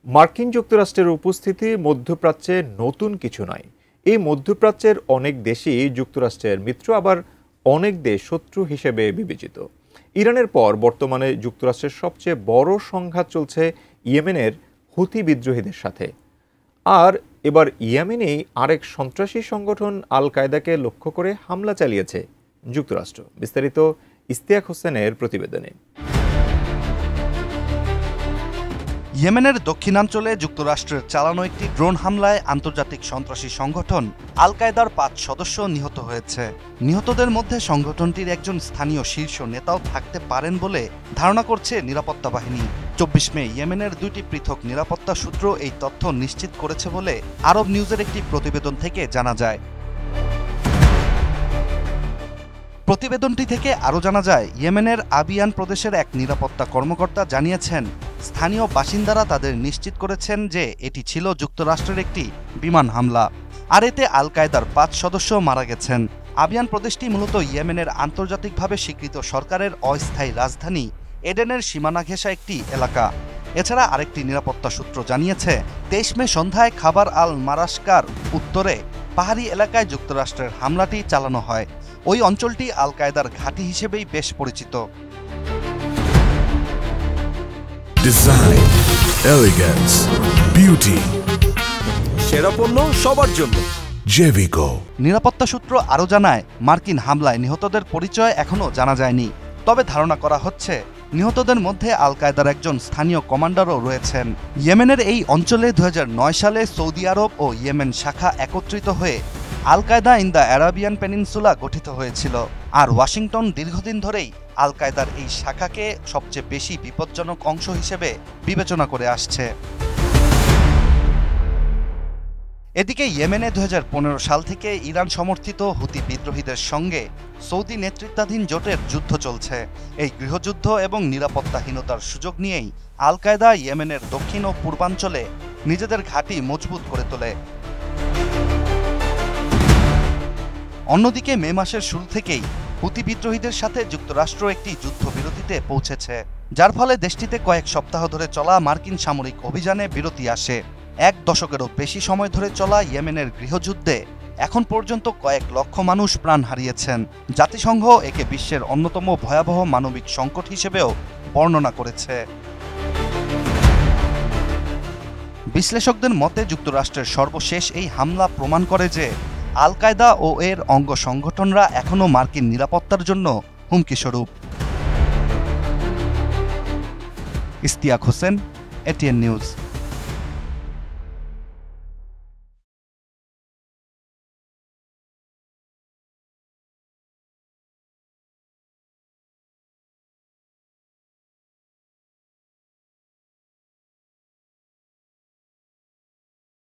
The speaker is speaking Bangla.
মার্কিন যুক্তরাষ্ট্রের উপস্থিতি মধ্যপ্রাচ্যে নতুন কিছু নয়। এই মধ্যপ্রাচ্যের অনেক দেশই যুক্তরাষ্ট্রের মিত্র, আবার অনেক দেশ শত্রু হিসেবে বিবেচিত। ইরানের পর বর্তমানে যুক্তরাষ্ট্রের সবচেয়ে বড় সংঘাত চলছে ইয়েমেনের হুথি বিদ্রোহীদের সাথে। আর এবার ইয়েমেনেই আরেক সন্ত্রাসী সংগঠন আল কায়দাকে লক্ষ্য করে হামলা চালিয়েছে যুক্তরাষ্ট্র। বিস্তারিত ইশতিয়াক হোসেনের প্রতিবেদনে। ইয়েমেনের দক্ষিণাঞ্চলে যুক্তরাষ্ট্রের চালানো একটি ড্রোন হামলায় আন্তর্জাতিক সন্ত্রাসী সংগঠন আল কায়দার ৫ সদস্য নিহত হয়েছে। নিহতদের মধ্যে সংগঠনটির একজন স্থানীয় শীর্ষ নেতাও থাকতে পারেন বলে ধারণা করছে নিরাপত্তা বাহিনী। ২৪ মে ইয়েমেনের ২টি পৃথক নিরাপত্তা সূত্র এই তথ্য নিশ্চিত করেছে বলে আরব নিউজের একটি প্রতিবেদন থেকে জানা যায়। প্রতিবেদনটি থেকে আরও জানা যায়, ইয়েমেনের আবিয়ান প্রদেশের এক নিরাপত্তা কর্মকর্তা জানিয়েছেন, স্থানীয় বাসিন্দারা তাদের নিশ্চিত করেছেন যে এটি ছিল যুক্তরাষ্ট্রের একটি বিমান হামলা, আর এতে আল কায়দার ৫ সদস্য মারা গেছেন। আবিয়ান প্রদেশটি মূলত ইয়েমেনের আন্তর্জাতিকভাবে স্বীকৃত সরকারের অস্থায়ী রাজধানী এডেনের সীমানা ঘেঁষা একটি এলাকা। এছাড়া আরেকটি নিরাপত্তা সূত্র জানিয়েছে, ২৩ মে সন্ধ্যায় খাবার আল মারাশকার উত্তরে পাহাড়ি এলাকায় যুক্তরাষ্ট্রের হামলাটি চালানো হয়। ওই অঞ্চলটি আল কায়দার ঘাঁটি হিসেবেই বেশ পরিচিত। ডিজাইন, এলিগেন্স, বিউটি, সেরা পণ্য সবার জন্য জেভিকো। নিরাপত্তা সূত্র আরও জানায়, মার্কিন হামলায় নিহতদের পরিচয় এখনও জানা যায়নি, তবে ধারণা করা হচ্ছে নিহতদের মধ্যে আল কায়দার একজন স্থানীয় কমান্ডারও রয়েছেন। ইয়েমেনের এই অঞ্চলে ২০০৯ সালে সৌদি আরব ও ইয়েমেন শাখা একত্রিত হয়ে আল কায়দা ইন দ্য আরাবিয়ান পেনিনসুলা গঠিত হয়েছিল, আর ওয়াশিংটন দীর্ঘদিন ধরেই আল কায়দার এই শাখাকে সবচেয়ে বেশি বিপজ্জনক অংশ হিসেবে বিবেচনা করে আসছে। এদিকে ইয়েমেনে ২০১৫ সাল থেকে ইরান সমর্থিত হুতি বিদ্রোহীদের সঙ্গে সৌদি নেতৃত্বাধীন জোটের যুদ্ধ চলছে। এই গৃহযুদ্ধ এবং নিরাপত্তাহীনতার সুযোগ নিয়েই আল কায়দা ইয়েমেনের দক্ষিণ ও পূর্বাঞ্চলে নিজেদের ঘাঁটি মজবুত করে তোলে। অন্যদিকে মে মাসের শুরু থেকেই হুতি বিদ্রোহীদের সাথে যুক্তরাষ্ট্র একটি যুদ্ধবিরতিতে পৌঁছেছে, যার ফলে দেশটিতে কয়েক সপ্তাহ ধরে চলা মার্কিন সামরিক অভিযানে বিরতি আসে। ১ দশকেরও বেশি সময় ধরে চলা ইয়েমেনের গৃহযুদ্ধে এখন পর্যন্ত কয়েক লক্ষ মানুষ প্রাণ হারিয়েছেন। জাতিসংঘ একে বিশ্বের অন্যতম ভয়াবহ মানবিক সংকট হিসেবেও বর্ণনা করেছে। বিশ্লেষকদের মতে, যুক্তরাষ্ট্রের সর্বশেষ এই হামলা প্রমাণ করে যে আল কায়দা ও এর অঙ্গ সংগঠনরা এখনও মার্কিন নিরাপত্তার জন্য হুমকি স্বরূপ। Ishtiaq Hossain, ATN news.